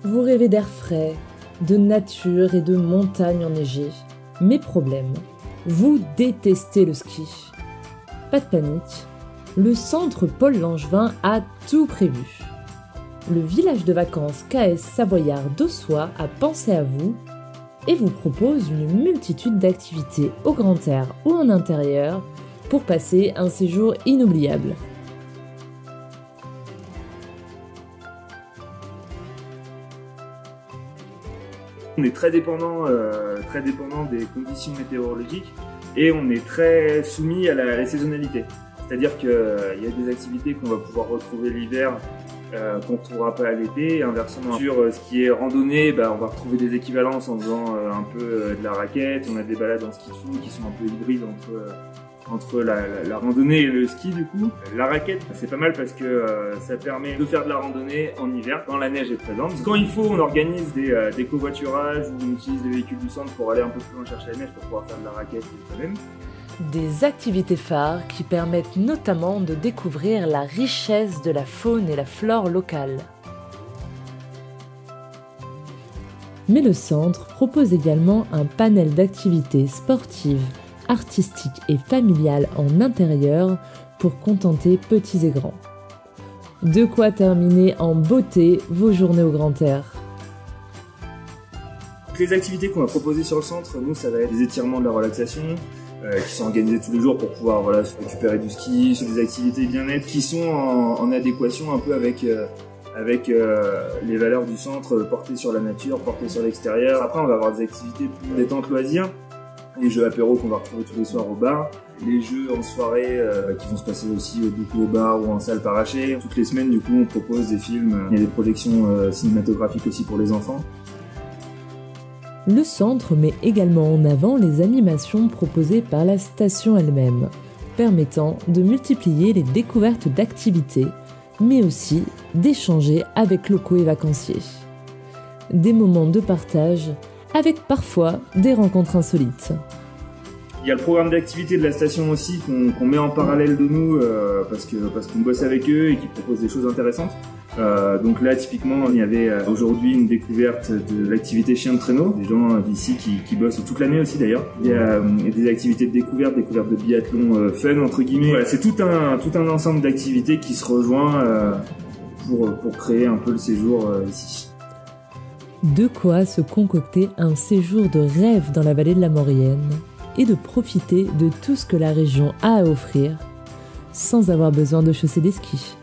Vous rêvez d'air frais, de nature et de montagnes enneigées. Mais problème, vous détestez le ski. Pas de panique, le centre Paul Langevin a tout prévu. Le village de vacances KS Savoyard d'Ossois a pensé à vous et vous propose une multitude d'activités au grand air ou en intérieur pour passer un séjour inoubliable. On est très dépendant des conditions météorologiques et on est très soumis à la saisonnalité. C'est-à-dire qu'il y a des activités qu'on va pouvoir retrouver l'hiver qu'on ne retrouvera pas à l'été, et inversement. Sur ce qui est randonnée, on va retrouver des équivalences en faisant un peu de la raquette. On a des balades en ski de fond qui sont un peu hybrides entre la randonnée et le ski du coup. La raquette, c'est pas mal parce que ça permet de faire de la randonnée en hiver quand la neige est présente. Quand il faut, on organise des covoiturages ou on utilise des véhicules du centre pour aller un peu plus loin chercher la neige pour pouvoir faire de la raquette soi-même. Des activités phares qui permettent notamment de découvrir la richesse de la faune et la flore locale. Mais le centre propose également un panel d'activités sportives, artistiques et familiales en intérieur pour contenter petits et grands. De quoi terminer en beauté vos journées au grand air. Les activités qu'on va proposer sur le centre, nous, ça va être des étirements de la relaxation, qui sont organisés tous les jours pour pouvoir récupérer du ski, sur des activités bien-être qui sont en adéquation un peu avec les valeurs du centre, portées sur la nature, portées sur l'extérieur. Après, on va avoir des activités plus détente loisirs, les jeux apéro qu'on va retrouver tous les soirs au bar, les jeux en soirée qui vont se passer aussi beaucoup au bar ou en salle parachée. Toutes les semaines, du coup, on propose des films, il y a des projections cinématographiques aussi pour les enfants. Le centre met également en avant les animations proposées par la station elle-même, permettant de multiplier les découvertes d'activités, mais aussi d'échanger avec locaux et vacanciers. Des moments de partage, avec parfois des rencontres insolites. Il y a le programme d'activité de la station aussi qu'on met en parallèle de nous parce qu'on bosse avec eux et qu'ils proposent des choses intéressantes. Donc là, typiquement, il y avait aujourd'hui une découverte de l'activité chien de traîneau, des gens d'ici qui bossent toute l'année aussi d'ailleurs. Il y a des activités de découverte de biathlon fun entre guillemets. Voilà, c'est tout un ensemble d'activités qui se rejoint pour créer un peu le séjour ici. De quoi se concocter un séjour de rêve dans la vallée de la Maurienne et de profiter de tout ce que la région a à offrir sans avoir besoin de chausser des skis.